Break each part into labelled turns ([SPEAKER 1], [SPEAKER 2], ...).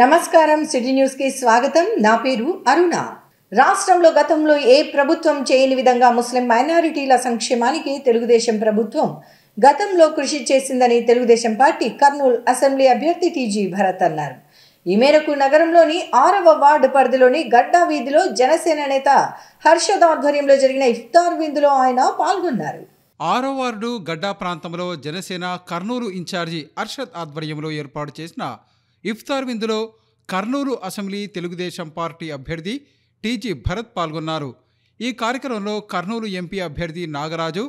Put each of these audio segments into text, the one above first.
[SPEAKER 1] నమస్కారం city news కి స్వాగతం. నా పేరు అరుణ. రాష్ట్రంలో గతంలో ఏ ప్రభుత్వం చేయని విధంగా ముస్లిం మైనారిటీల సంక్షేమానికి తెలుగుదేశం ప్రభుత్వం గతంలో కృషి చేసిందని తెలుగుదేశం పార్టీ కర్నూలు అసెంబ్లీ అభ్యర్థి టీజీ భరత్ అన్నారు. ఈ మేరకు నగరంలోని 6వ వార్డు పరిధిలోని గడ్డా వీధిలో జనసేన నేత హర్షద్ ఆధ్వర్యంలో జరిగిన ఇఫ్తార్ విందులో ఆయన పాల్గొన్నారు.
[SPEAKER 2] 6వ వార్డు గడ్డా ప్రాంతంలో జనసేన కర్నూలు ఇన్ఛార్జి హర్షద్ ఆధ్వర్యంలో ఏర్పాటు చేసిన ఇఫ్తార్ విందులో కర్నూలు అసెంబ్లీ తెలుగుదేశం పార్టీ అభ్యర్థి టీజీ భరత్ పాల్గొన్నారు. ఈ కార్యక్రమంలో కర్నూలు ఎంపీ అభ్యర్థి నాగరాజు,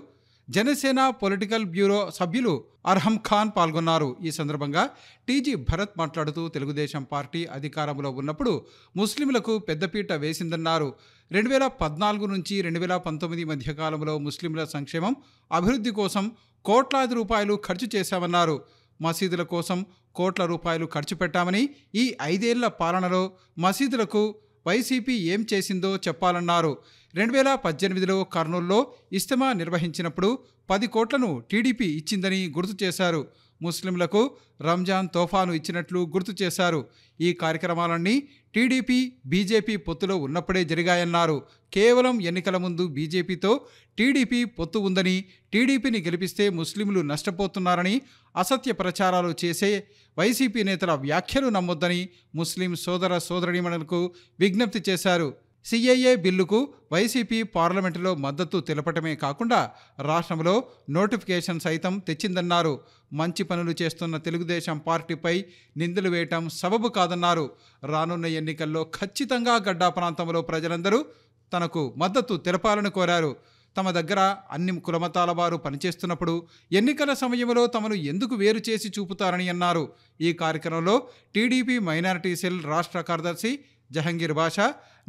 [SPEAKER 2] జనసేన పొలిటికల్ బ్యూరో సభ్యులు అర్హం ఖాన్ పాల్గొన్నారు. ఈ సందర్భంగా టీజీ భరత్ మాట్లాడుతూ తెలుగుదేశం పార్టీ అధికారంలో ఉన్నప్పుడు ముస్లింలకు పెద్దపీట వేసిందన్నారు. 2014 నుంచి 2019 మధ్యకాలంలో ముస్లింల సంక్షేమం, అభివృద్ధి కోసం కోట్లాది రూపాయలు ఖర్చు చేశామన్నారు. మసీదుల కోసం కోట్ల రూపాయలు ఖర్చు పెట్టామని, ఈ 5 ఏళ్ల పాలనలో మసీదులకు వైసీపీ ఏం చేసిందో చెప్పాలన్నారు. 2018లో కర్నూలులో ఇజ్తిమా నిర్వహించినప్పుడు 10 కోట్లను టీడీపీ ఇచ్చిందని గుర్తు చేశారు. ముస్లింలకు రంజాన్ తోఫాను ఇచ్చినట్లు గుర్తు చేశారు. ఈ కార్యక్రమాలన్నీ టీడీపీ బీజేపీ పొత్తులో ఉన్నప్పుడే జరిగాయన్నారు. కేవలం ఎన్నికల ముందు బీజేపీతో టీడీపీ పొత్తు ఉందని, టీడీపీని గెలిపిస్తే ముస్లింలు నష్టపోతున్నారని అసత్య ప్రచారాలు చేసే వైసీపీ నేతల వ్యాఖ్యలు నమ్మొద్దని ముస్లిం సోదర సోదరీమణులకు విజ్ఞప్తి చేశారు. సిఏఏ బిల్లుకు వైసీపీ పార్లమెంటులో మద్దతు తెలపటమే కాకుండా రాష్ట్రంలో నోటిఫికేషన్ సైతం తెచ్చిందన్నారు. మంచి పనులు చేస్తున్న తెలుగుదేశం పార్టీపై నిందలు వేయటం సబబు కాదన్నారు. రానున్న ఎన్నికల్లో ఖచ్చితంగా గడ్డా ప్రాంతంలో ప్రజలందరూ తనకు మద్దతు తెలపాలని కోరారు. తమ దగ్గర అన్ని కులమతాల వారు పనిచేస్తున్నప్పుడు ఎన్నికల సమయంలో తమను ఎందుకు వేరు చేసి చూపుతారని అన్నారు. ఈ కార్యక్రమంలో టీడీపీ మైనారిటీ సెల్ రాష్ట్ర కార్యదర్శి జహంగీర్ బాషా,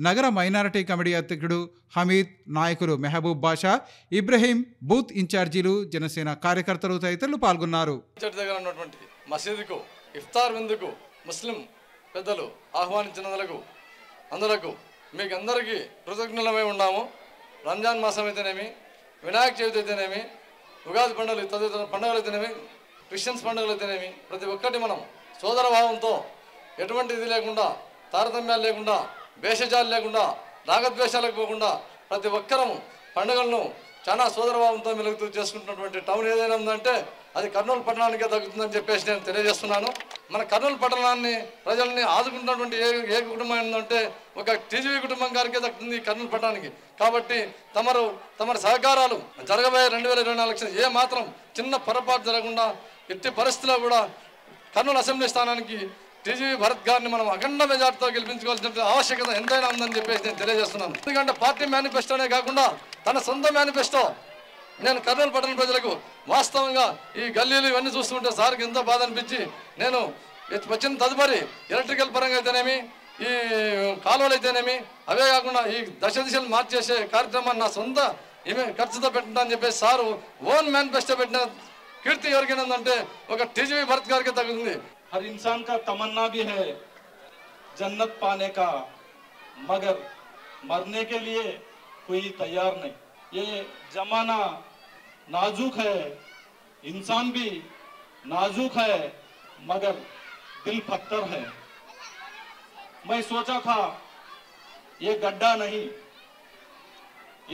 [SPEAKER 2] నగర మైనారిటీ కమిటీ అధ్యక్షుడు హమీద్, నాయకులు మెహబూబ్ బాషా, ఇబ్రహీం, బూత్ ఇన్ఛార్జీలు, జనసేన కార్యకర్తలు తదితరులు పాల్గొన్నారు.
[SPEAKER 3] మసీదుకు ఇఫ్తార్ విందుకు ముస్లిం పెద్దలు ఆహ్వానించినందుకు అందరకు మీకు అందరికీ కృతజ్ఞులమై ఉన్నాము. రంజాన్ మాసం అయితేనేమి, వినాయక చవితి అయితేనేమి, ఉగాది పండుగలు తదితర పండుగలు అయితేనేమి, క్రిస్టియన్స్ పండుగలు అయితేనేమి, ప్రతి ఒక్కటి మనం సోదర భావంతో ఎటువంటి ఇది లేకుండా, తారతమ్యాలు లేకుండా, భేషజాలు లేకుండా, రాగద్వేషాలకు పోకుండా ప్రతి ఒక్కరము పండుగలను చాలా సోదరభావంతో మెలుగుతూ చేసుకుంటున్నటువంటి టౌన్ ఏదైనా ఉందంటే అది కర్నూలు పట్టణానికే తగ్గుతుందని చెప్పేసి నేను తెలియజేస్తున్నాను. మన కర్నూలు పట్టణాన్ని ప్రజల్ని ఆదుకుంటున్నటువంటి ఏ కుటుంబం ఉందంటే ఒక టీజీవీ కుటుంబం గారికే దక్కుతుంది కర్నూలు పట్టణానికి. కాబట్టి తమరి సహకారాలు జరగబోయే 2024 ఎలక్షన్ ఏ మాత్రం చిన్న పొరపాటు జరగకుండా ఎట్టి పరిస్థితుల్లో కూడా కర్నూలు అసెంబ్లీ స్థానానికి టీజీ భరత్ గారిని మనం అఖండ మెజార్టీతో గెలిపించుకోవాల్సిన ఆవశ్యకత ఎంతైనా ఉందని చెప్పేసి నేను తెలియజేస్తున్నాను. ఎందుకంటే పార్టీ మేనిఫెస్టోనే కాకుండా తన సొంత మేనిఫెస్టో నేను కర్నూలు పట్టణ ప్రజలకు వాస్తవంగా ఈ గల్లీలు ఇవన్నీ చూస్తుంటే సార్కి ఎంతో బాధ అనిపించి నేను వచ్చిన తదుపరి ఎలక్ట్రికల్ పరంగా అయితేనేమి, ఈ కాలువలు అయితేనేమి, అవే కాకుండా ఈ దశలు మార్చేసే కార్యక్రమాన్ని నా సొంత ఖర్చుతో పెట్టినా అని చెప్పేసి సారు ఓన్ మేనిఫెస్టో పెట్టిన కీర్తి ఎవరికైనా ఉందంటే ఒక టీజీ భరత్ గారికి తగ్గుతుంది.
[SPEAKER 4] हर इंसान का तमन्ना भी है जन्नत पाने का, मगर मरने के लिए कोई तैयार नहीं. ये जमाना नाजुक है, इंसान भी नाजुक है, मगर दिल पत्थर है. मैं सोचा था ये गड्ढा नहीं,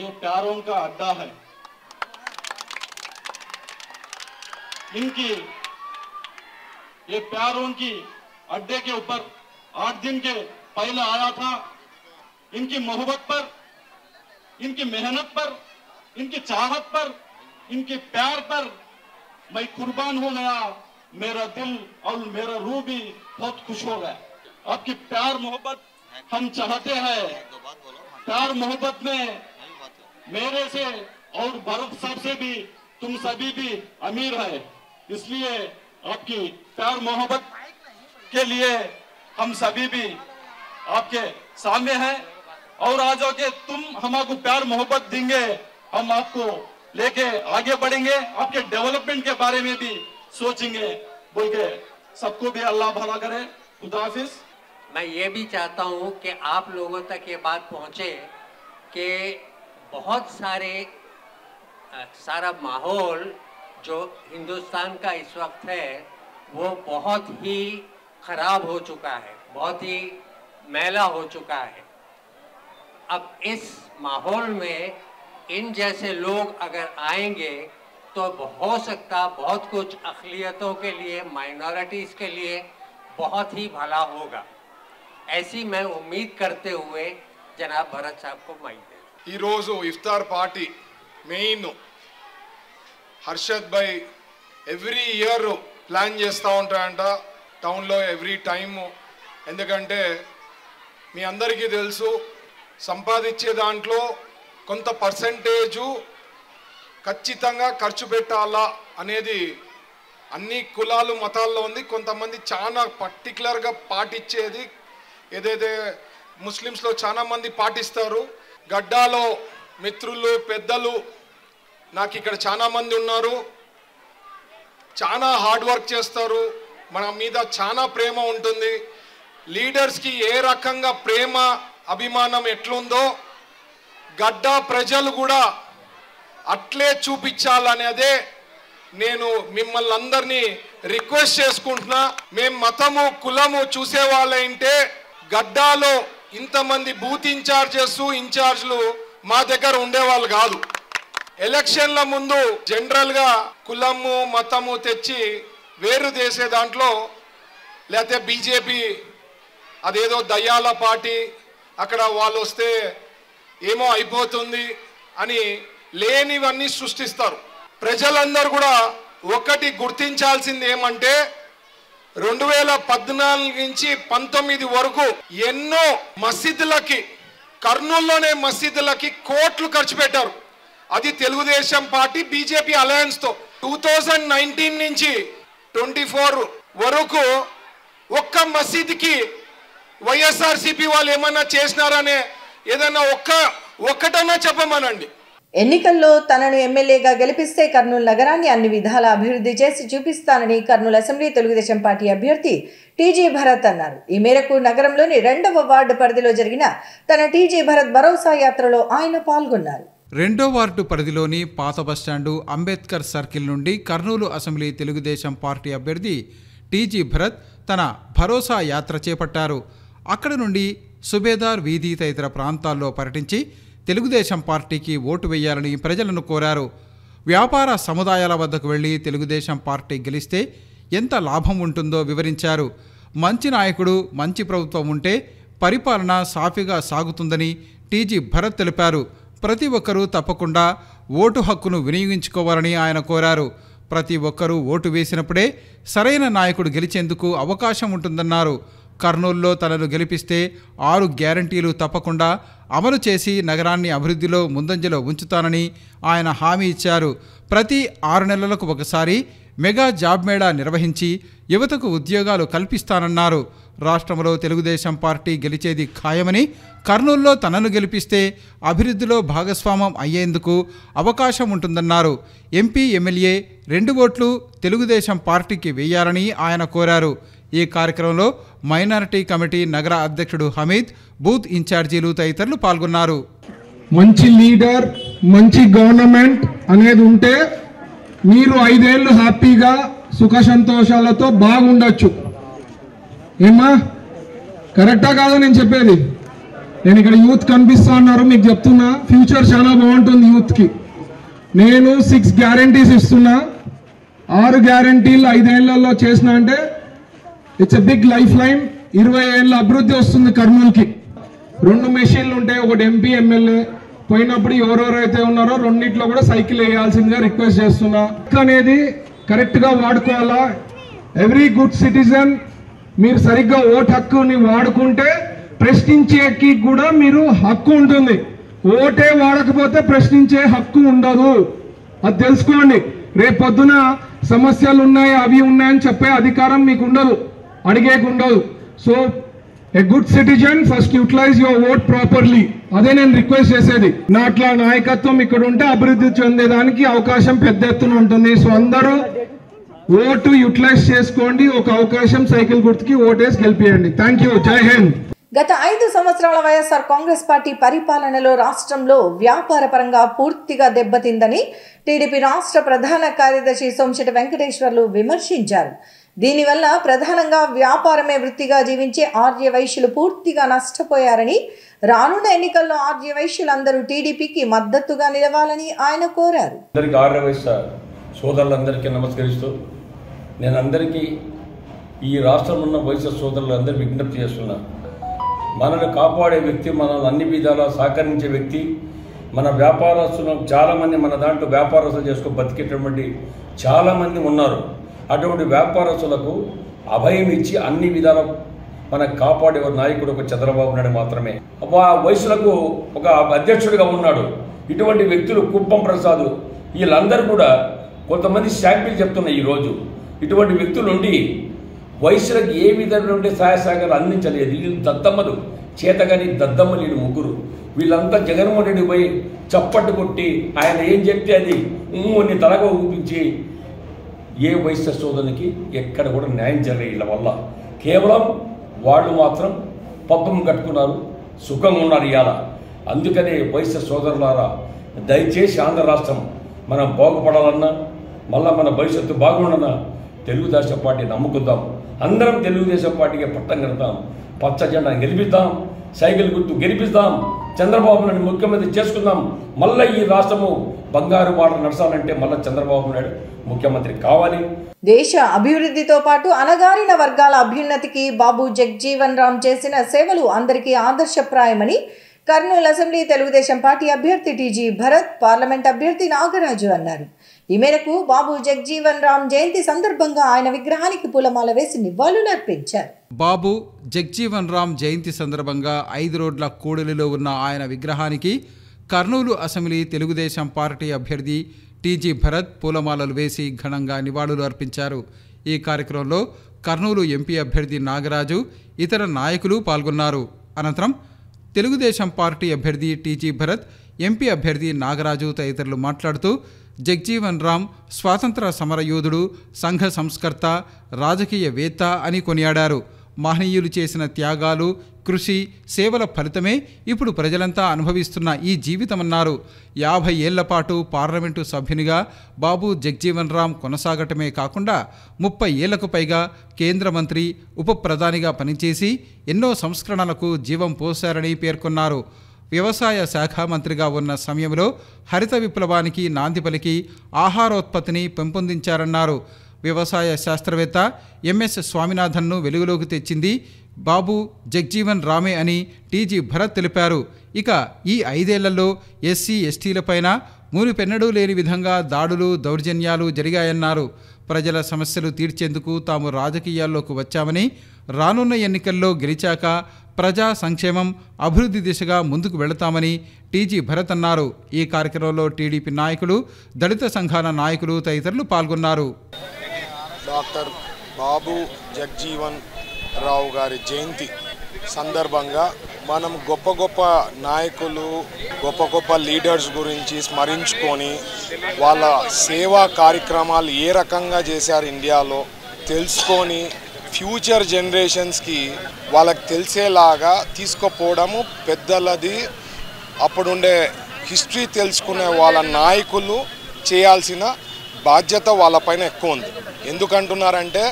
[SPEAKER 4] ये प्यारों का अड्डा है. इनकी ये प्यारों की अड्डे के ऊपर 8 दिन के पहले आया था. इनकी मोहब्बत पर, इनकी मेहनत पर, इनकी चाहत पर, इनके प्यार पर मैं कुर्बान हो गया. मेरा दिल और मेरा रूह भी बहुत खुश हो गया. आपकी प्यार मोहब्बत हम चाहते हैं. प्यार मोहब्बत में मेरे से और भरत साहब से भी तुम सभी भी अमीर है. इसलिए आपकी प्यार मोहब्बत के लिए हम सभी भी आपके सामने हैं. और आज के तुम हमको प्यार मोहब्बत देंगे, हम आपको लेके आगे बढ़ेंगे, आपके डेवलपमेंट के बारे में भी सोचेंगे. बोल के सबको भी अल्लाह भला करे. खुदा हाफिज.
[SPEAKER 5] मैं ये भी चाहता हूँ कि आप लोगों तक ये बात पहुँचे कि बहुत सारा माहौल जो हिंदुस्तान का इस वक्त है वो बहुत ही खराब हो चुका है। बहुत ही मैला हो चुका है। अब इस माहौल में इन जैसे लोग अगर आएंगे तो हो सकता बहुत कुछ अक़लियतों के लिए, माइनॉरिटीज़ के लिए बहुत ही भला होगा। ऐसी मैं उम्मीद करते हुए जनाब भरत साहब को माइक दे।
[SPEAKER 6] ई रोज़ु इफ्तार पार्टी మెయిన్ హర్షద్ భాయ్ ఎవ్రీ ఇయర్ ప్లాన్ చేస్తూ ఉంటాయంట టౌన్లో ఎవ్రీ టైము. ఎందుకంటే మీ అందరికీ తెలుసు, సంపాదించే దాంట్లో కొంత పర్సెంటేజు ఖచ్చితంగా ఖర్చు పెట్టాలా అనేది అన్ని కులాలు మతాల్లో ఉంది. కొంతమంది చాలా పర్టికులర్గా పాటించేది ఏదైతే ముస్లిమ్స్లో చాలా మంది పాటిస్తారు. గడ్డాలో మిత్రులు పెద్దలు నాకు ఇక్కడ చాలా మంది ఉన్నారు, చాలా హార్డ్ వర్క్ చేస్తారు, మన మీద చాలా ప్రేమ ఉంటుంది. లీడర్స్కి ఏ రకంగా ప్రేమ అభిమానం ఎట్లుందో గడ్డా ప్రజలు కూడా అట్లే చూపించాలనేదే నేను మిమ్మల్ని అందరినీ రిక్వెస్ట్ చేసుకుంటున్నా. మేము మతము కులము చూసే వాళ్ళంటే గడ్డాలో ఇంతమంది బూత్ ఇన్ఛార్జ్లు మా దగ్గర ఉండేవాళ్ళు కాదు. ఎలక్షన్ల ముందు జనరల్గా కులము మతము తెచ్చి వేరు చేసే దాంట్లో, లేకపోతే బీజేపీ అదేదో దయ్యాల పార్టీ, అక్కడ వాళ్ళు వస్తే ఏమో అయిపోతుంది అని లేనివన్నీ సృష్టిస్తారు. ప్రజలందరూ కూడా ఒకటి గుర్తించాల్సింది ఏమంటే 2014 నుంచి 19 వరకు ఎన్నో మసీదులకి, కర్నూలులోనే మసీదులకి కోట్లు ఖర్చు పెట్టారు. అది తెలుగుదేశం పార్టీ బీజేపీ అలయన్స్తో. 2019 నుంచి 24 వరకు ఒక్క మసీదుకి వైఎస్ఆర్సీపీ వాళ్ళు ఏమన్నా చేసినారనే ఏదన్నా ఒక్కటన్నా చెప్పమనండి.
[SPEAKER 1] ఎన్నికల్లో తనను ఎమ్మెల్యేగా గెలిపిస్తే కర్నూలు నగరాన్ని అన్ని విధాల అభివృద్ధి చేసి చూపిస్తానని కర్నూలు అసెంబ్లీ తెలుగుదేశం పార్టీ అభ్యర్థి టీజీ భరత్ అన్నారు. ఈ మేరకు నగరంలోని 2వ వార్డు పరిధిలో జరిగిన తన టీజీ భరత్ భరోసా యాత్రలో ఆయన పాల్గొన్నారు.
[SPEAKER 2] 2వ వార్డు పరిధిలోని పాత బస్టాండు అంబేద్కర్ సర్కిల్ నుండి కర్నూలు అసెంబ్లీ తెలుగుదేశం పార్టీ అభ్యర్థి టీజీ భరత్ తన భరోసా యాత్ర చేపట్టారు. అక్కడ నుండి సుబేదార్ వీధి తదితర ప్రాంతాల్లో పర్యటించి తెలుగుదేశం పార్టీకి ఓటు వేయాలని ప్రజలను కోరారు. వ్యాపార సముదాయాల వద్దకు వెళ్లి తెలుగుదేశం పార్టీ గెలిస్తే ఎంత లాభం ఉంటుందో వివరించారు. మంచి నాయకుడు, మంచి ప్రభుత్వం ఉంటే పరిపాలన సాఫీగా సాగుతుందని టీజీ భరత్ తెలిపారు. ప్రతి ఒక్కరూ తప్పకుండా ఓటు హక్కును వినియోగించుకోవాలని ఆయన కోరారు. ప్రతి ఒక్కరూ ఓటు వేసినప్పుడే సరైన నాయకుడు గెలిచేందుకు అవకాశం ఉంటుందన్నారు. కర్నూలులో తనను గెలిపిస్తే 6 గ్యారంటీలు తప్పకుండా అమలు చేసి నగరాన్ని అభివృద్ధిలో ముందంజలో ఉంచుతానని ఆయన హామీ ఇచ్చారు. ప్రతి 6 నెలలకు ఒకసారి మెగా జాబ్ మేళా నిర్వహించి యువతకు ఉద్యోగాలు కల్పిస్తానన్నారు. రాష్ట్రంలో తెలుగుదేశం పార్టీ గెలిచేది ఖాయమని, కర్నూలులో తనను గెలిపిస్తే అభివృద్ధిలో భాగస్వామ్యం అయ్యేందుకు అవకాశం ఉంటుందన్నారు. ఎంపీ ఎమ్మెల్యే 2 ఓట్లు తెలుగుదేశం పార్టీకి వేయాలని ఆయన కోరారు. ఈ కార్యక్రమంలో మైనారిటీ కమిటీ నగర అధ్యక్షుడు హమీద్, బూత్ ఇన్ఛార్జీలు తదితరులు పాల్గొన్నారు.
[SPEAKER 7] మంచి లీడర్, మంచి గవర్నమెంట్ అనేది ఉంటే మీరు 5 ఏళ్ళు హ్యాపీగా సుఖ సంతోషాలతో బాగుండొచ్చు. ఏమా కరెక్టా కాదా నేను చెప్పేది? నేను ఇక్కడ యూత్ కనిపిస్తా ఉన్నారు, మీకు చెప్తున్నా ఫ్యూచర్ చాలా బాగుంటుంది యూత్కి. నేను 6 గ్యారంటీస్ ఇస్తున్నా. 6 గ్యారంటీలు 5 ఏళ్లలో చేసిన అంటే it's a big lifeline. 20 ఏళ్ళ అభివృద్ధి వస్తుంది కర్నూలుకి. 2 మెషిన్లు ఉంటాయి, ఒకటి ఎంపీ ఎమ్మెల్యే. పోయినప్పుడు ఎవరెవరైతే ఉన్నారో రెండింటిలో కూడా సైకిల్ వేయాల్సిందిగా రిక్వెస్ట్ చేస్తున్నా. అనేది కరెక్ట్గా వాడుకోవాలా. ఎవ్రీ గుడ్ సిటిజన్ మీరు సరిగ్గా ఓటు హక్కుని వాడుకుంటే ప్రశ్నించేకి కూడా మీరు హక్కు ఉంటుంది. ఓటే వాడకపోతే ప్రశ్నించే హక్కు ఉండదు. అది తెలుసుకోండి. రేపొద్దున సమస్యలు ఉన్నాయి, అవి ఉన్నాయని చెప్పే అధికారం మీకు ఉండదు, అడిగేకి ఉండదు. So a good citizen first utilise your vote properly. అదే నేను రిక్వెస్ట్ చేసేది. నా అట్లా నాయకత్వం ఇక్కడ ఉంటే అభివృద్ధి చెందేదానికి అవకాశం పెద్ద ఎత్తున ఉంటుంది. సో అందరూ ఓటు యూటిలైజ్ చేసుకోండి. ఒక అవకాశం సైకిల్ గుర్తుకి ఓటేసి గెలిపియండి. Thank you. జై హింద్.
[SPEAKER 1] గత 5 సంవత్సరాల వైఎస్ఆర్ కాంగ్రెస్ పార్టీ పరిపాలనలో రాష్ట్రంలో వ్యాపార పరంగా పూర్తిగా దెబ్బతిందని టీడీపీ రాష్ట్ర ప్రధాన కార్యదర్శి సోమశెట్టి వెంకటేశ్వర్లు విమర్శించారు. దీనివల్ల ప్రధానంగా వ్యాపారమే వృత్తిగా జీవించే ఆర్య వైశ్యులు పూర్తిగా నష్టపోయారని, రానున్న ఎన్నికల్లో ఆర్య వైశ్యులందరూ టీడీపీకి మద్దతుగా నిలవాలని ఆయన కోరారు.
[SPEAKER 8] ఆర్య వైశ్య సోదరులందరికీ నమస్కరిస్తూ నేను అందరికీ ఈ రాష్ట్రంలో ఉన్న వైశ్య సోదరులందరూ విజ్ఞప్తి చేస్తున్నా. మనల్ని కాపాడే వ్యక్తి, మనల్ని అన్ని విధాలా సహకరించే వ్యక్తి, మన వ్యాపారస్తులు చాలామంది మన దాంట్లో వ్యాపారస్తులు చేసుకొని బతికేటటువంటి చాలామంది ఉన్నారు. అటువంటి వ్యాపారస్తులకు అభయం ఇచ్చి అన్ని విధాల మనకు కాపాడే నాయకుడు ఒక చంద్రబాబు నాయుడు మాత్రమే. వయసులకు ఒక అధ్యక్షుడిగా ఉన్నాడు. ఇటువంటి వ్యక్తులు కుప్పం ప్రసాద్ వీళ్ళందరూ కూడా కొంతమంది శాంపిల్ చెప్తున్నాయి. ఈరోజు ఇటువంటి వ్యక్తులు ఉండి వయసులకు ఏ విధమైనటువంటి సహాయ సహకారాలు అందించలేదు. వీళ్ళు దద్దమ్మలు, చేతగాని దద్దమ్మలు వీళ్ళు ముగ్గురు. వీళ్ళంతా జగన్మోహన్ రెడ్డి పోయి చప్పట్టు కొట్టి ఆయన ఏం చెప్తే అది కొన్ని తలగా ఊపించి ఏ వైశ్య సోదరునికి ఎక్కడ కూడా న్యాయం జరగదు. వీళ్ళ వల్ల కేవలం వాళ్ళు మాత్రం పబ్బం కట్టుకున్నారు, సుఖంగా ఉన్నారు ఇవాళ. అందుకనే వైశ్య సోదరులారా, దయచేసి ఆంధ్ర రాష్ట్రం మనం బాగుపడాలన్నా, మళ్ళీ మన భవిష్యత్తు బాగుండన్నా తెలుగుదేశం పార్టీ నమ్ముకుందాం. అందరం తెలుగుదేశం పార్టీకి పట్టం కడతాం, పచ్చ జెండా గెలిపిద్దాం, సైకిల్ గుర్తు గెలిపిద్దాం, చంద్రబాబు నాయుడు ముఖ్యమంత్రి చేసుకుందాం. మళ్ళీ ఈ రాష్ట్రము బంగారు బాట నడచాలంటే మళ్ళీ చంద్రబాబు నాయుడు ముఖ్యమంత్రి కావాలి.
[SPEAKER 1] దేశ అభివృద్ధితో పాటు అణగారిన వర్గాల అభ్యున్నతికి బాబు జగ్జీవన్ రామ్ చేసిన సేవలు అందరికీ ఆదర్శప్రాయమని కర్నూలు అసెంబ్లీ తెలుగుదేశం పార్టీ అభ్యర్థి టీజీ భరత్, పార్లమెంట్ అభ్యర్థి నాగరాజు అన్నారు. ఈ మేరకు బాబు జగ్జీవన్ రామ్ జయంతి సందర్భంగా ఆయన విగ్రహానికి పూలమాల వేసి నివాళులు అర్పించారు.
[SPEAKER 2] బాబు జగ్జీవన్ రామ్ జయంతి సందర్భంగా 5 రోడ్ల కూడలిలో ఉన్న ఆయన విగ్రహానికి కర్నూలు అసెంబ్లీ తెలుగుదేశం పార్టీ అభ్యర్థి టీజీ భరత్ పూలమాలలు వేసి ఘనంగా నివాళులు అర్పించారు. ఈ కార్యక్రమంలో కర్నూలు ఎంపీ అభ్యర్థి నాగరాజు, ఇతర నాయకులు పాల్గొన్నారు. అనంతరం తెలుగుదేశం పార్టీ అభ్యర్థి టీజీ భరత్, ఎంపీ అభ్యర్థి నాగరాజు తదితరులు మాట్లాడుతూ జగ్జీవన్ రామ్ స్వాతంత్ర సమరయోధుడు, సంఘ సంస్కర్త, రాజకీయవేత్త అని కొనియాడారు. మహనీయులు చేసిన త్యాగాలు, కృషి, సేవల ఫలితమే ఇప్పుడు ప్రజలంతా అనుభవిస్తున్న ఈ జీవితమన్నారు. 50 ఏళ్ల పాటు పార్లమెంటు సభ్యునిగా బాబు జగ్జీవన్ రామ్ కొనసాగటమే కాకుండా 30 ఏళ్లకు పైగా కేంద్ర మంత్రి, ఉప ప్రధానిగా పనిచేసి ఎన్నో సంస్కరణలకు జీవం పోశారని పేర్కొన్నారు. వ్యవసాయ శాఖ మంత్రిగా ఉన్న సమయంలో హరిత విప్లవానికి నాంది పలికి ఆహారోత్పత్తిని పెంపొందించారన్నారు. వ్యవసాయ శాస్త్రవేత్త ఎంఎస్ స్వామినాథన్ను వెలుగులోకి తెచ్చింది బాబు జగ్జీవన్ రామే అని టీజీ భరత్ తెలిపారు. ఇక ఈ 5 ఏళ్లలో ఎస్సీ ఎస్టీలపైన మునుపెన్నడూ లేని విధంగా దాడులు, దౌర్జన్యాలు జరిగాయన్నారు. ప్రజల సమస్యలు తీర్చేందుకు తాము రాజకీయాల్లోకి వచ్చామని, రానున్న ఎన్నికల్లో గెలిచాక ప్రజా సంక్షేమం, అభివృద్ధి దిశగా ముందుకు వెళతామని టీజీ భరత్ అన్నారు. ఈ కార్యక్రమంలో టీడీపీ నాయకులు, దళిత సంఘాల నాయకులు తదితరులు పాల్గొన్నారు.
[SPEAKER 9] డాక్టర్ బాబు జగ్జీవన్ రావు గారి జయంతి సందర్భంగా మనం గొప్ప గొప్ప నాయకులు, గొప్ప గొప్ప లీడర్స్ గురించి స్మరించుకొని వాళ్ళ సేవా కార్యక్రమాలు ఏ రకంగా చేశారు ఇండియాలో తెలుసుకొని ఫ్యూచర్ జనరేషన్స్కి వాళ్ళకి తెలిసేలాగా తీసుకుపోవడము పెద్దలది. అప్పుడుండే హిస్టరీ తెలుసుకునే వాళ్ళ నాయకులు చేయాల్సిన బాధ్యత వాళ్ళపైన ఎక్కువ ఉంది. ఎందుకంటున్నారంటే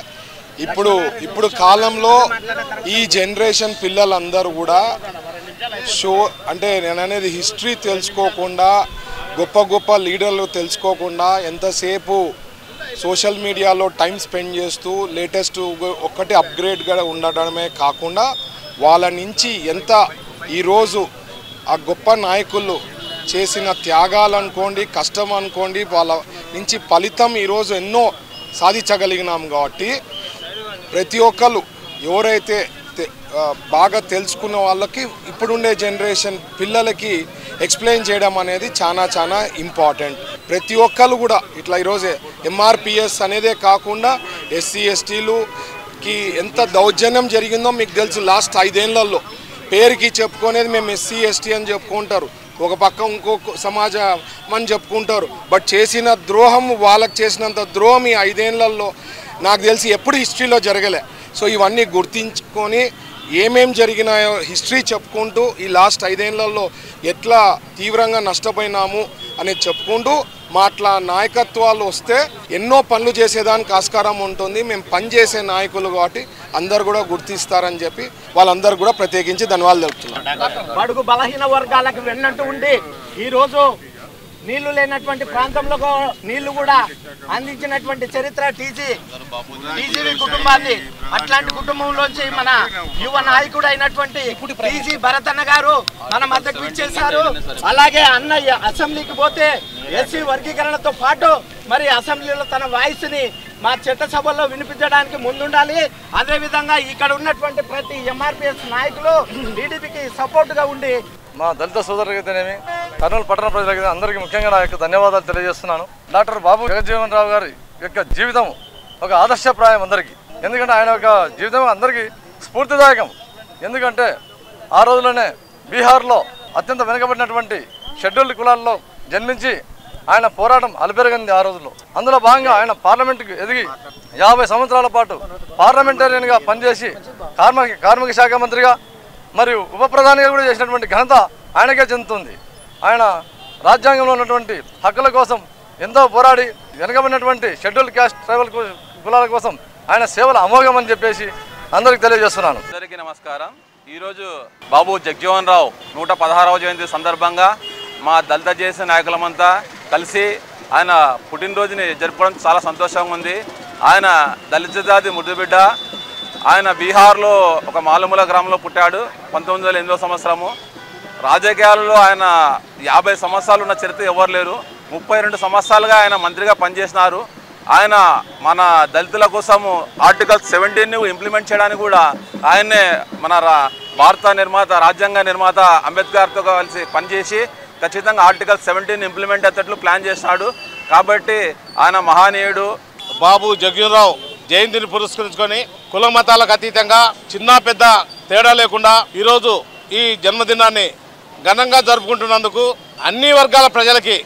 [SPEAKER 9] ఇప్పుడు కాలంలో ఈ జనరేషన్ పిల్లలందరూ కూడా అంటే నేను అనేది హిస్టరీ తెలుసుకోకుండా, గొప్ప గొప్ప లీడర్లు తెలుసుకోకుండా ఎంతసేపు సోషల్ మీడియాలో టైం స్పెండ్ చేస్తూ లేటెస్ట్ ఒక్కటి అప్గ్రేడ్గా ఉండడమే కాకుండా వాళ్ళ నుంచి ఎంత ఈరోజు ఆ గొప్ప నాయకులు చేసిన త్యాగాలు అనుకోండి, కష్టం అనుకోండి, వాళ్ళ నుంచి ఫలితం ఈరోజు ఎన్నో సాధించగలిగినాం. కాబట్టి ప్రతి ఒక్కరు ఎవరైతే బాగా తెలుసుకున్న వాళ్ళకి ఇప్పుడుండే జనరేషన్ పిల్లలకి ఎక్స్ప్లెయిన్ చేయడం అనేది చాలా చాలా ఇంపార్టెంట్. ప్రతి ఒక్కరు కూడా ఇట్లా ఈరోజు ఎంఆర్పిఎస్ అనేదే కాకుండా ఎస్సీ ఎస్టీలుకి ఎంత దౌర్జన్యం జరిగిందో మీకు తెలుసు. లాస్ట్ 5 ఏళ్లలో పేరుకి చెప్పుకునేది మేము ఎస్సీ ఎస్టీ అని చెప్పుకుంటారు, ఒక పక్క ఇంకొక సమాజం అని చెప్పుకుంటారు. బట్ చేసిన ద్రోహం, వాళ్ళకి చేసినంత ద్రోహం ఈ 5 ఏళ్లలో నాకు తెలిసి ఎప్పుడు హిస్టరీలో జరగలే. సో ఇవన్నీ గుర్తించుకొని ఏమేం జరిగినాయో హిస్టరీ చెప్పుకుంటూ ఈ లాస్ట్ 5 ఏళ్లలో ఎట్లా తీవ్రంగా నష్టపోయినాము అనేది చెప్పుకుంటూ మాట్లా నాయకత్వాలు వస్తే ఎన్నో పనులు చేసేదానికి ఆస్కారం ఉంటుంది. మేము పనిచేసే నాయకులు కాబట్టి అందరు కూడా గుర్తిస్తారని చెప్పి వాళ్ళందరూ కూడా ప్రత్యేకించి ధన్యవాదాలు తెలుపుతున్నాను.
[SPEAKER 10] బడుగు బలహీన వర్గాలకు వెన్నంటూ ఉండి ఈరోజు నీళ్లు లేనటువంటి ప్రాంతంలో నీళ్లు కూడా అందించినటువంటి చరిత్ర టీజీవి కుటుంబాన్ని. అట్లాంటి కుటుంబంలోంచి మన యువ నాయకుడు అయినటువంటి టీజీ భరతన్న గారు మన మద్దతు ఇచ్చేశారు. అలాగే అన్నయ్య అసెంబ్లీకి పోతే ఎస్సీ వర్గీకరణతో పాటు మరి అసెంబ్లీలో తన వాయిస్ ని మా చట్టసభల్లో వినిపించడానికి ముందుండాలి. అదేవిధంగా ఇక్కడ ఉన్నటువంటి ప్రతి ఎంఆర్పిఎస్ నాయకులు టీడీపీకి సపోర్ట్ గా ఉండి
[SPEAKER 3] మా దళిత సోదరులకైతేనేమి కర్నూలు పట్టణ ప్రజలకైతే అందరికీ ముఖ్యంగా నా యొక్క ధన్యవాదాలు తెలియజేస్తున్నాను. డాక్టర్ బాబు జగజ్జీవన్ రావు గారి యొక్క జీవితం ఒక ఆదర్శప్రాయం అందరికీ. ఎందుకంటే ఆయన యొక్క జీవితం అందరికీ స్ఫూర్తిదాయకం. ఎందుకంటే ఆ రోజుల్లోనే బీహార్లో అత్యంత వెనుకబడినటువంటి షెడ్యూల్డ్ కులాల్లో జన్మించి ఆయన పోరాటం అలుపెరగింది ఆ రోజుల్లో. అందులో భాగంగా ఆయన పార్లమెంటుకు ఎదిగి 50 సంవత్సరాల పాటు పార్లమెంటేరియన్గా పనిచేసి కార్మిక శాఖ మంత్రిగా మరియు ఉప ప్రధానిగా కూడా చేసినటువంటి ఘనత ఆయనకే చెందుతుంది. ఆయన రాజ్యాంగంలో ఉన్నటువంటి హక్కుల కోసం ఎంతో పోరాడి వెనుకబడినటువంటి షెడ్యూల్డ్ క్యాస్ట్ ట్రైబల్ కులాల కోసం ఆయన సేవలు అమోఘం అని చెప్పేసి అందరికి తెలియజేస్తున్నాను.
[SPEAKER 11] అందరికీ నమస్కారం. ఈరోజు బాబు జగజ్జీవన్ రావు 116వ జయంతి సందర్భంగా మా దళిత జేఏసీ నాయకులమంతా కలిసి ఆయన పుట్టినరోజుని జరుపుకోవడం చాలా సంతోషంగా ఉంది. ఆయన దళిత జాతి ముద్దుబిడ్డ. ఆయన బీహార్లో ఒక మాలుమూల గ్రామంలో పుట్టాడు 1908వ సంవత్సరము. రాజకీయాలలో ఆయన 50 సంవత్సరాలు ఉన్న చరిత్ర ఎవరు లేరు. 32 సంవత్సరాలుగా ఆయన మంత్రిగా పనిచేసినారు. ఆయన మన దళితుల కోసము ఆర్టికల్ 17ని ఇంప్లిమెంట్ చేయడానికి కూడా ఆయనే మన భారత నిర్మాత రాజ్యాంగ నిర్మాత అంబేద్కర్తో కలిసి పనిచేసి ఖచ్చితంగా ఆర్టికల్ 17 ఇంప్లిమెంట్ అయ్యేటట్లు ప్లాన్ చేసినాడు. కాబట్టి ఆయన మహానీయుడు.
[SPEAKER 9] బాబు జగజ్జీవన్ రావు జయంతిని పురస్కరించుకొని కుల మతాలకు అతీతంగా చిన్న పెద్ద తేడా లేకుండా ఈరోజు ఈ జన్మదినాన్ని ఘనంగా జరుపుకుంటున్నందుకు అన్ని వర్గాల ప్రజలకి,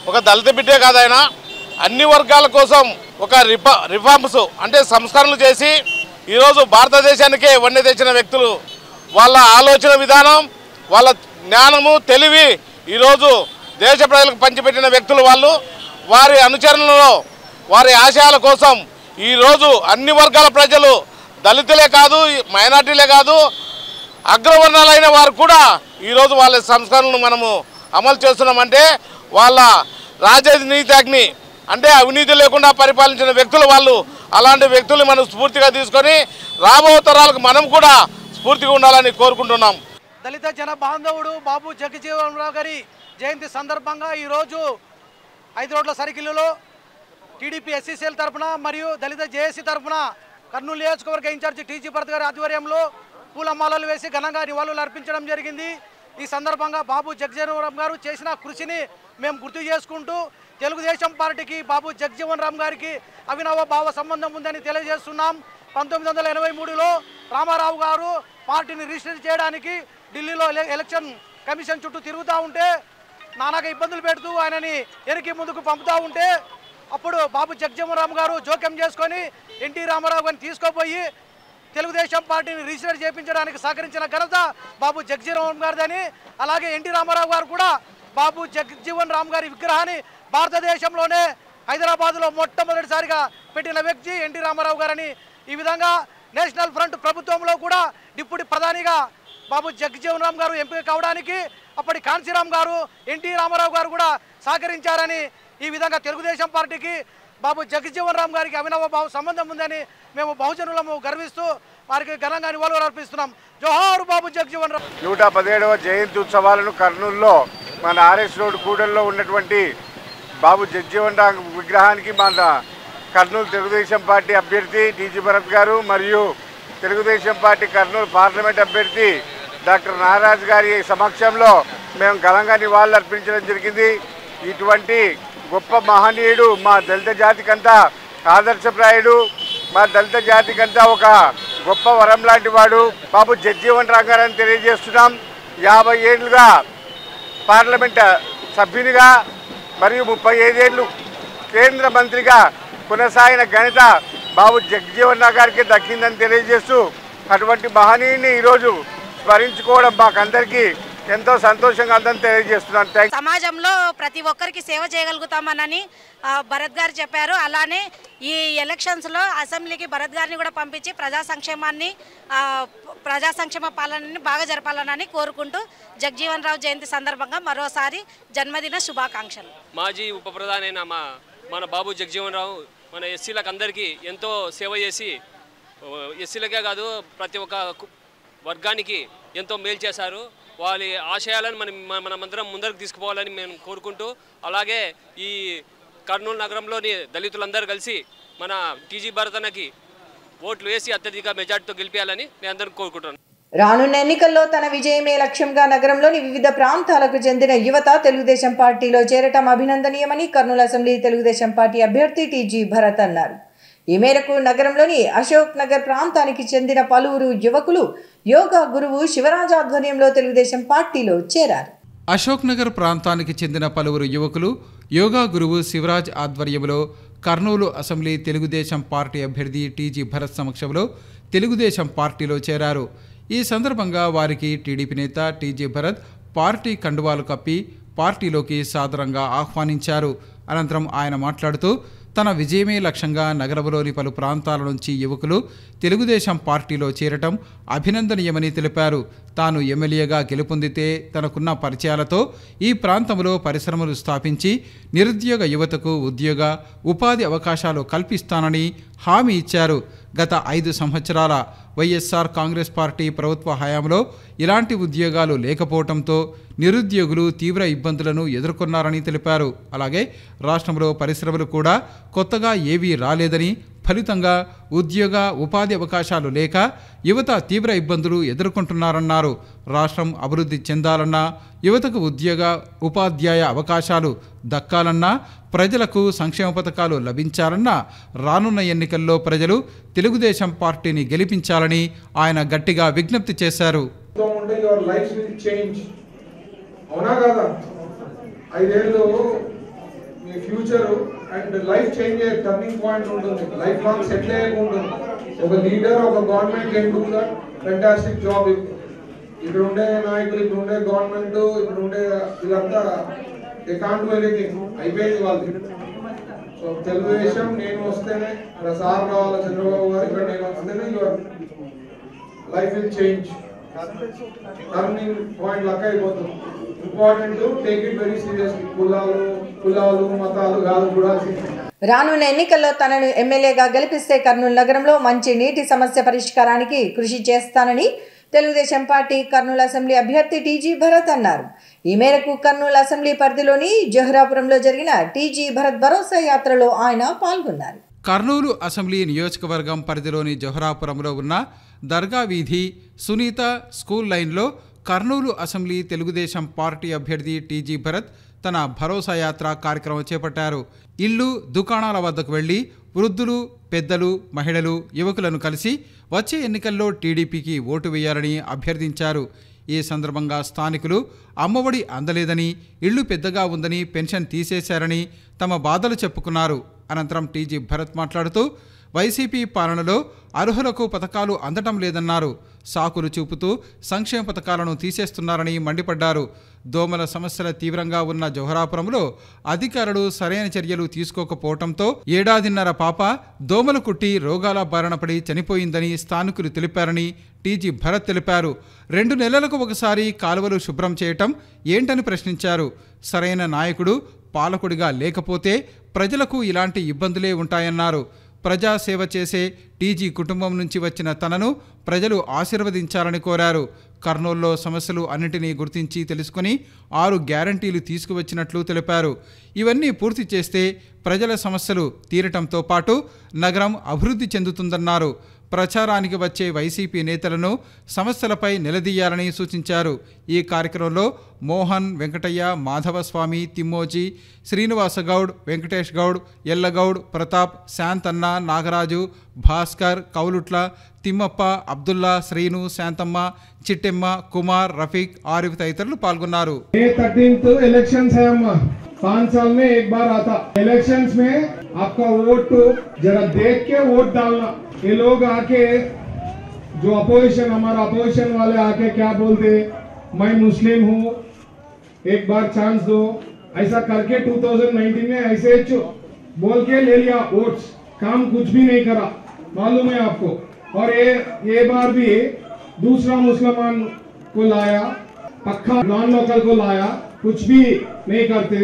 [SPEAKER 9] ఒక దళిత బిడ్డే కాదైనా అన్ని వర్గాల కోసం ఒక రిఫార్మ్స్ అంటే సంస్కరణలు చేసి ఈరోజు భారతదేశానికే వన్నె తెచ్చిన వ్యక్తులు. వాళ్ళ ఆలోచన విధానం, వాళ్ళ జ్ఞానము, తెలివి ఈరోజు దేశ ప్రజలకు పంచిపెట్టిన వ్యక్తులు వాళ్ళు. వారి అనుచరణలో వారి ఆశయాల కోసం ఈరోజు అన్ని వర్గాల ప్రజలు, దళితులే కాదు, మైనార్టీలే కాదు, అగ్రవర్ణాలైన వారు కూడా ఈరోజు వాళ్ళ సంస్కరణను మనము అమలు చేస్తున్నామంటే వాళ్ళ రాజనీతిజ్ఞ అంటే అవినీతి లేకుండా పరిపాలించిన వ్యక్తులు వాళ్ళు. అలాంటి వ్యక్తులు మనం స్ఫూర్తిగా తీసుకొని రాబో తరాలకు మనం కూడా స్ఫూర్తిగా ఉండాలని కోరుకుంటున్నాం.
[SPEAKER 10] దళిత జన బాంధవుడు బాబు జగజ్జీవన్ రావు గారి జయంతి సందర్భంగా ఈరోజు 5 రోడ్ల సర్కిల్లో టీడీపీ ఎస్సీసీఎల్ తరఫున మరియు దళిత జేఏసీ తరఫున కర్నూలు నియోజకవర్గ ఇన్ఛార్జి టీజీ భరత్ గారి ఆధ్వర్యంలో పూలమాలలు వేసి ఘనంగా నివాళులు అర్పించడం జరిగింది. ఈ సందర్భంగా బాబు జగజ్జీవన్ రావు గారు చేసిన కృషిని మేము గుర్తు చేసుకుంటూ తెలుగుదేశం పార్టీకి బాబు జగజ్జీవన్ రావు గారికి అవినవ భావ సంబంధం ఉందని తెలియజేస్తున్నాం. 1983లో రామారావు గారు పార్టీని రిజిస్టర్ చేయడానికి ఢిల్లీలో ఎలక్షన్ కమిషన్ చుట్టూ తిరుగుతూ ఉంటే నానాగా ఇబ్బందులు పెడుతూ ఆయనని వెనక్కి ముందుకు పంపుతూ ఉంటే అప్పుడు బాబు జగజ్జీవన్ రావు గారు జోక్యం చేసుకొని ఎన్టీ రామారావు గారిని తీసుకుపోయి తెలుగుదేశం పార్టీని రిజిస్టర్ చేయించడానికి సహకరించిన ఘనత బాబు జగజ్జీవన్ గారిదని. అలాగే ఎన్టీ రామారావు గారు కూడా బాబు జగజ్జీవన్ రావు గారి విగ్రహాన్ని భారతదేశంలోనే హైదరాబాద్లో మొట్టమొదటిసారిగా పెట్టిన వ్యక్తి ఎన్టీ రామారావు గారని. ఈ విధంగా నేషనల్ ఫ్రంట్ ప్రభుత్వంలో కూడా డిప్యూటీ ప్రధానిగా బాబు జగజ్జీవన్ రావు గారు ఎంపిక కావడానికి అప్పటి కాంశీరామ్ గారు, ఎన్టీ రామారావు గారు కూడా సహకరించారని. ఈ విధంగా తెలుగుదేశం పార్టీకి బాబు జగజ్జీవన్ రావు గారికి అవినవ భావ సంబంధం ఉందని మేము బహుజనులము గర్విస్తూ వారికి ఘనంగా నివాళులు అర్పిస్తున్నాం. జోహార్ బాబు జగజ్జీవన్ రావు.
[SPEAKER 12] 117వ జయంతి ఉత్సవాలను కర్నూలులో మన ఆర్ఎస్ రోడ్ కూడల్లో ఉన్నటువంటి బాబు జగజ్జీవన్ రావు విగ్రహానికి మన కర్నూలు తెలుగుదేశం పార్టీ అభ్యర్థి టీజీ భరత్ గారు మరియు తెలుగుదేశం పార్టీ కర్నూలు పార్లమెంట్ అభ్యర్థి డాక్టర్ నాగరాజ్ గారి సమక్షంలో మేము ఘనంగా నివాళులు అర్పించడం జరిగింది. ఇటువంటి గొప్ప మహనీయుడు మా దళిత జాతికంతా ఆదర్శప్రాయుడు, మా దళిత జాతికంతా ఒక గొప్ప వరం లాంటి వాడు బాబు జగజ్జీవన్ రావు గారని తెలియజేస్తున్నాం. 50 ఏళ్లుగా పార్లమెంట్ సభ్యునిగా మరియు 35 ఏళ్ళు కేంద్ర మంత్రిగా కొనసాగిన ఘనత బాబు జగజ్జీవన్ రావు గారికి దక్కిందని తెలియజేస్తూ అటువంటి మహనీయుని ఈరోజు స్మరించుకోవడం మాకందరికీ ఎంతో సంతోషంగా ఉందని తెలియజేస్తున్నాను.
[SPEAKER 13] సమాజంలో ప్రతి ఒక్కరికి సేవ చేయగలుగుతామని భరత్ గారు చెప్పారు. అలానే ఈ ఎలక్షన్స్లో అసెంబ్లీకి భరత్ గారిని కూడా పంపించి ప్రజా సంక్షేమ పాలనని బాగా జరపాలని కోరుకుంటూ జగజీవన్ రావు జయంతి సందర్భంగా మరోసారి జన్మదిన శుభాకాంక్షలు.
[SPEAKER 14] మాజీ ఉప ప్రధాని అయిన మన బాబు జగజీవన్ రావు మన ఎస్సీలకు అందరికీ ఎంతో సేవ చేసి ఎస్సీలకే కాదు ప్రతి ఒక్క వర్గానికి ఎంతో మేలు చేశారు. వాళ్ళ ఆశయాలను మనమందరం ముందరకు తీసుకుపోవాలని మేము కోరుకుంటూ, అలాగే ఈ కర్నూలు నగరంలోని దళితులందరూ కలిసి మన టీజీ భరత్ అన్నకి ఓట్లు వేసి అత్యధిక మెజార్టీతో గెలిపేయాలని నేను అందరికీ కోరుకుంటున్నాను.
[SPEAKER 1] రానున్న ఎన్నికల్లో తన విజయమే లక్ష్యంగా నగరంలోని వివిధ ప్రాంతాలకు చెందిన యువత తెలుగుదేశం పార్టీలో చేరటం అభినందనీయమని కర్నూలు అసెంబ్లీ తెలుగుదేశం పార్టీ అభ్యర్థి టీజీ భరత్ అన్నారు. ఈ మేరకు నగరంలోని అశోక్ నగర్ ప్రాంతానికి చెందిన పలువురు యువకులు యోగా గురువు శివరాజ్ ఆధ్వర్యంలో తెలుగుదేశం పార్టీలో చేరారు.
[SPEAKER 2] అశోక్ నగర్ ప్రాంతానికి చెందిన పలువురు యువకులు యోగా గురువు శివరాజ్ ఆధ్వర్యంలో కర్నూలు అసెంబ్లీ తెలుగుదేశం పార్టీ అభ్యర్థి టీజీ భరత్ సమక్షంలో తెలుగుదేశం పార్టీలో చేరారు. ఈ సందర్భంగా వారికి టీడీపీ నేత టీజీ భరత్ పార్టీ కండువాలు కప్పి పార్టీలోకి సాదరంగా ఆహ్వానించారు. అనంతరం ఆయన మాట్లాడుతూ తన విజయమే లక్ష్యంగా నగరంలోని పలు ప్రాంతాల నుంచి యువకులు తెలుగుదేశం పార్టీలో చేరటం అభినందనీయమని తెలిపారు. తాను ఎమ్మెల్యేగా గెలుపొందితే తనకున్న పరిచయాలతో ఈ ప్రాంతంలో పరిశ్రమలు స్థాపించి నిరుద్యోగ యువతకు ఉద్యోగ ఉపాధి అవకాశాలు కల్పిస్తానని హామీ ఇచ్చారు. గత 5 సంవత్సరాల వైఎస్ఆర్ కాంగ్రెస్ పార్టీ ప్రభుత్వ హయాంలో ఇలాంటి ఉద్యోగాలు లేకపోవడంతో నిరుద్యోగులు తీవ్ర ఇబ్బందులను ఎదుర్కొన్నారని తెలిపారు. అలాగే రాష్ట్రంలో పరిశ్రమలు కూడా కొత్తగా ఏవీ రాలేదని, ఫలితంగా ఉద్యోగ ఉపాధి అవకాశాలు లేక యువత తీవ్ర ఇబ్బందులు ఎదుర్కొంటున్నారన్నారు. రాష్ట్రం అభివృద్ధి చెందాలన్నా, యువతకు ఉద్యోగ ఉపాధ్యాయ అవకాశాలు దక్కాలన్నా, ప్రజలకు సంక్షేమ పథకాలు లభించాలన్నా రానున్న ఎన్నికల్లో ప్రజలు తెలుగుదేశం పార్టీని గెలిపించాలని ఆయన గట్టిగా విజ్ఞప్తి చేశారు.
[SPEAKER 7] అవునా కదా? 5 ఏళ్ళు మీ ఫ్యూచర్ అండ్ లైఫ్ చేంజ్ అయ్యే టర్నింగ్ పాయింట్ ఉంటుంది. లైఫ్ లాంగ్ సెటిల్ అయ్యే ఉంటుంది. ఒక లీడర్, ఒక government can do that fantastic job. ఇక్కడ ఉండే నాయకులు, ఇక్కడ ఉండే గవర్నమెంట్, ఇక్కడ ఉండే వీళ్ళంతా దే కాంట్ డూ ఎనీథింగ్. అయిపోయింది వాళ్ళది. సో తెలుగుదేశం నేను వస్తేనే, ఇక్కడ సార్ రావాలి చంద్రబాబు గారు, ఇక్కడ నేను వస్తేనే your life will change. Turning point లెక్క అయిపోతుంది. Important to take it very seriously. కులాలు మతాలు కాదు చూడాల్సింది.
[SPEAKER 1] రానున్న ఎన్నికల్లో తనను ఎమ్మెల్యేగా గెలిపిస్తే కర్నూలు నగరంలో మంచి నీటి సమస్య పరిష్కారానికి కృషి చేస్తానని తెలుగుదేశం పార్టీ కర్నూలు అసెంబ్లీ అభ్యర్థి టీజీ భరత్ అన్నారు. ఈ మేరకు కర్నూలు అసెంబ్లీ పరిధిలోని జహరాపురంలో జరిగిన టీజీ భరత్ భరోసా యాత్రలో ఆయన పాల్గొన్నారు.
[SPEAKER 2] కర్నూలు అసెంబ్లీ నియోజకవర్గం పరిధిలోని జహరాపురంలో ఉన్న దర్గా వీధి సునీత స్కూల్ లైన్లో కర్నూలు అసెంబ్లీ తెలుగుదేశం పార్టీ అభ్యర్థి టీజీ భరత్ తన భరోసా యాత్ర కార్యక్రమం చేపట్టారు. ఇళ్ళు దుకాణాల వద్దకు వెళ్లి వృద్ధులు, పెద్దలు, మహిళలు, యువకులను కలిసి వచ్చే ఎన్నికల్లో టీడీపీకి ఓటు వేయాలని అభ్యర్థించారు. ఈ సందర్భంగా స్థానికులు అమ్మఒడి అందలేదని, ఇళ్లు పెద్దగా ఉందని, పెన్షన్ తీసేశారని తమ బాధలు చెప్పుకున్నారు. అనంతరం టీజీ భరత్ మాట్లాడుతూ వైసీపీ పాలనలో అర్హులకు పథకాలు అందటం లేదన్నారు. సాకులు చూపుతూ సంక్షేమ పథకాలను తీసేస్తున్నారని మండిపడ్డారు. దోమల సమస్యల తీవ్రంగా ఉన్న జోహరాపురంలో అధికారులు సరైన చర్యలు తీసుకోకపోవడంతో 1.5 పాప దోమలు కుట్టి రోగాల బారిన పడి చనిపోయిందని స్థానికులు తెలిపారని టీజీ భరత్ తెలిపారు. 2 నెలలకు ఒకసారి కాలువలు శుభ్రం చేయటం ఏంటని ప్రశ్నించారు. సరైన నాయకుడు, పాలకుడిగా లేకపోతే ప్రజలకు ఇలాంటి ఇబ్బందులే ఉంటాయన్నారు. ప్రజాసేవ చేసే టీజీ కుటుంబం నుంచి వచ్చిన తనను ప్రజలు ఆశీర్వదించాలని కోరారు. కర్నూలులో సమస్యలు అన్నింటినీ గుర్తించి తెలుసుకుని 6 గ్యారంటీలు తీసుకువచ్చినట్లు తెలిపారు. ఇవన్నీ పూర్తి చేస్తే ప్రజల సమస్యలు తీరటంతో పాటు నగరం అభివృద్ధి చెందుతుందన్నారు. ప్రచారానికి వచ్చే వైసీపీ నేతలను సమస్యలపై నిలదీయాలని సూచించారు. ఈ కార్యక్రమంలో మోహన్, వెంకటయ్య, మాధవస్వామి, తిమ్మోజీ, శ్రీనివాసగౌడ్, వెంకటేష్ గౌడ్, ఎల్లగౌడ్, ప్రతాప్, శాంతన్న, నాగరాజు, భాస్కర్, కౌలుట్ల, తిమ్మప్ప, అబ్దుల్లా, శ్రీను, శాంతమ్మ, చిట్టెమ్మ, కుమార్, రఫీక్, ఆరిఫ్ తదితరులు పాల్గొన్నారు.
[SPEAKER 7] 5 साल में एक बार आता इलेक्शंस में आपका वोट तो जरा देख के वोट डालना. ये लोग आके जो अपोजिशन हमारा अपोजिशन वाले आके क्या बोलते, मैं मुस्लिम हूँ, एक बार चांस दो, ऐसा करके 2019 में ऐसे बोल के ले लिया वोट्स, काम कुछ भी नहीं करा, मालूम है आपको। और ये बार भी दूसरा मुसलमान को लाया, पक्का नॉन लोकल को लाया, कुछ भी नहीं करते।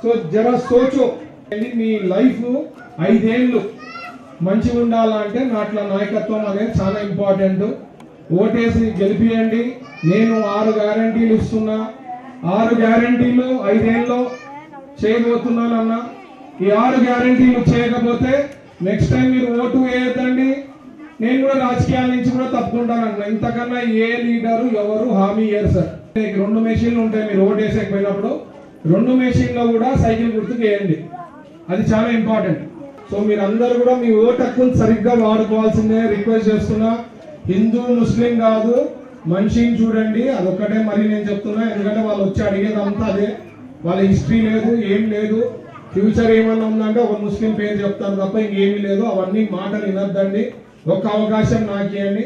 [SPEAKER 7] సో జరా సోచో, మీ లైఫ్ 5 ఏళ్ళు మంచిగా ఉండాలంటే నాట్ల నాయకత్వం అనేది చాలా ఇంపార్టెంట్. ఓటేసి గెలిపియండి. నేను 6 గ్యారంటీలు ఇస్తున్నా. 6 గ్యారంటీలు 5 ఏళ్ళలో చేయబోతున్నానన్న. ఈ 6 గ్యారంటీలు చేయకపోతే నెక్స్ట్ టైం మీరు ఓటు వేయద్దండి, నేను కూడా రాజకీయాల నుంచి కూడా తప్పుకుంటానన్న. ఇంతకన్నా ఏ లీడరు ఎవరు హామీ ఇయ్యరు సార్. 2 మెషిన్లు ఉంటాయి, మీరు ఓటు వేసేకపోయినప్పుడు 2 మెషిన్లో కూడా సైకిల్ గుర్తుకు వేయండి, అది చాలా ఇంపార్టెంట్. సో మీరందరూ కూడా మీ ఓటు హక్కును సరిగ్గా వాడుకోవాల్సిందే రిక్వెస్ట్ చేస్తున్నా. హిందూ ముస్లిం కాదు, మనిషిని చూడండి, అదొక్కటే మరి నేను చెప్తున్నా. ఎందుకంటే వాళ్ళు వచ్చి అడిగేదంతా అదే, వాళ్ళ హిస్టరీ లేదు, ఏం లేదు, ఫ్యూచర్ ఏమన్నా ఉందంటే ఒక ముస్లిం పేరు చెప్తారు తప్ప ఇంకేమీ లేదు. అవన్నీ మాటలు వినొద్దండి. ఒక్క అవకాశం నాకు ఇవ్వండి,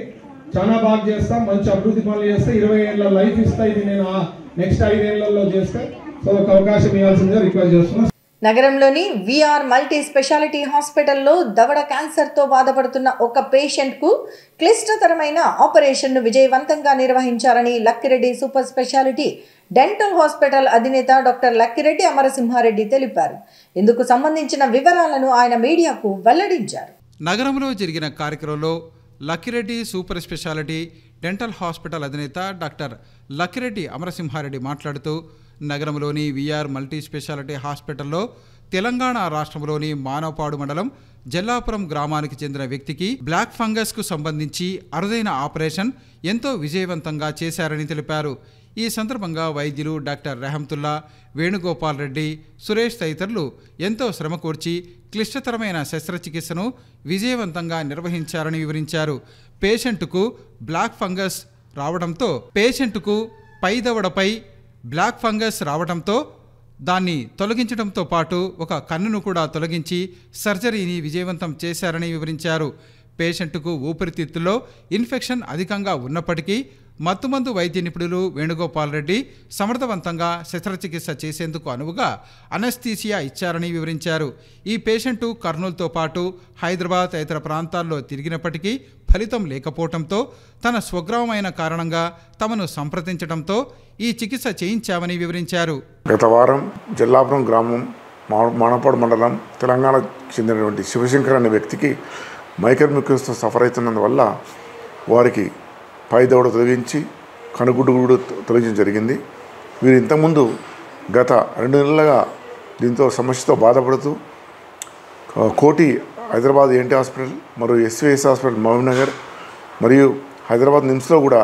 [SPEAKER 7] చాలా బాగా చేస్తా, మంచి అభివృద్ధి పనులు చేస్తే, 20 ఏళ్ళ లైఫ్ ఇస్తా. ఇది నేను నెక్స్ట్ 5 ఏళ్లలో చేస్తే. సో ఒక అవకాశం ఇవ్వాల్సిందిగా రిక్వెస్ట్ చేస్తున్నా.
[SPEAKER 1] నగరంలోని విఆర్ మల్టీ స్పెషాలిటీ హాస్పిటల్లో దవడ క్యాన్సర్తో బాధపడుతున్న ఒక పేషెంట్కు క్లిష్టతరమైన ఆపరేషన్ను విజయవంతంగా నిర్వహించారని Lakkireddy super specialty dental hospital అధినేత డాక్టర్ లక్కిరెడ్డి అమరసింహారెడ్డి తెలిపారు. ఇందుకు సంబంధించిన వివరాలను ఆయన మీడియాకు వెల్లడించారు.
[SPEAKER 2] నగరంలో జరిగిన కార్యక్రమంలో Lakkireddy super specialty dental hospital అధినేత డాక్టర్ లక్కిరెడ్డి అమరసింహారెడ్డి మాట్లాడుతూ, నగరంలోని విఆర్ మల్టీ స్పెషాలిటీ హాస్పిటల్లో తెలంగాణ రాష్ట్రంలోని మానవపాడు మండలం జల్లాపురం గ్రామానికి చెందిన వ్యక్తికి బ్లాక్ ఫంగస్కు సంబంధించి అరుదైన ఆపరేషన్ ఎంతో విజయవంతంగా చేశారని తెలిపారు. ఈ సందర్భంగా వైద్యులు డాక్టర్ రెహంతుల్లా, వేణుగోపాల్ రెడ్డి, సురేష్ తదితరులు ఎంతో శ్రమకూర్చి క్లిష్టతరమైన శస్త్రచికిత్సను విజయవంతంగా నిర్వహించారని వివరించారు. పేషెంటుకు బ్లాక్ ఫంగస్ రావడంతో పై దవడపై బ్లాక్ ఫంగస్ రావడంతో దాన్ని తొలగించడంతో పాటు ఒక కన్నును కూడా తొలగించి సర్జరీని విజయవంతం చేశారని వివరించారు. పేషెంటుకు ఊపిరితిత్తుల్లో ఇన్ఫెక్షన్ అధికంగా ఉన్నప్పటికీ మత్తుమందు వైద్య నిపుణులు వేణుగోపాల్ రెడ్డి సమర్థవంతంగా శస్త్రచికిత్స చేసేందుకు అనువుగా అనస్థీసియా ఇచ్చారని వివరించారు. ఈ పేషెంటు కర్నూలుతో పాటు హైదరాబాద్ తదితర ప్రాంతాల్లో తిరిగినప్పటికీ ఫలితం లేకపోవడంతో తన స్వగ్రామమైన కారణంగా తమను సంప్రదించడంతో ఈ చికిత్స చేయించామని వివరించారు.
[SPEAKER 9] గత వారం జల్లాపురం గ్రామం మానపాడు మండలం తెలంగాణకు చెందినటువంటి శివశంకర్ అనే వ్యక్తికి మైకర్ మ్యూకస్తో సఫర్ అవుతున్నందువల్ల వారికి పై దవడ తొలగించి కనుగుడ్డు కూడా తొలగించడం జరిగింది. వీరు ఇంతకుముందు గత 2 నెలలుగా దీంతో సమస్యతో బాధపడుతూ కోటి హైదరాబాద్ ఏంటి హాస్పిటల్ మరియు ఎస్విఎస్ హాస్పిటల్ మహబూబ్నగర్ మరియు హైదరాబాద్ నిమ్స్లో కూడా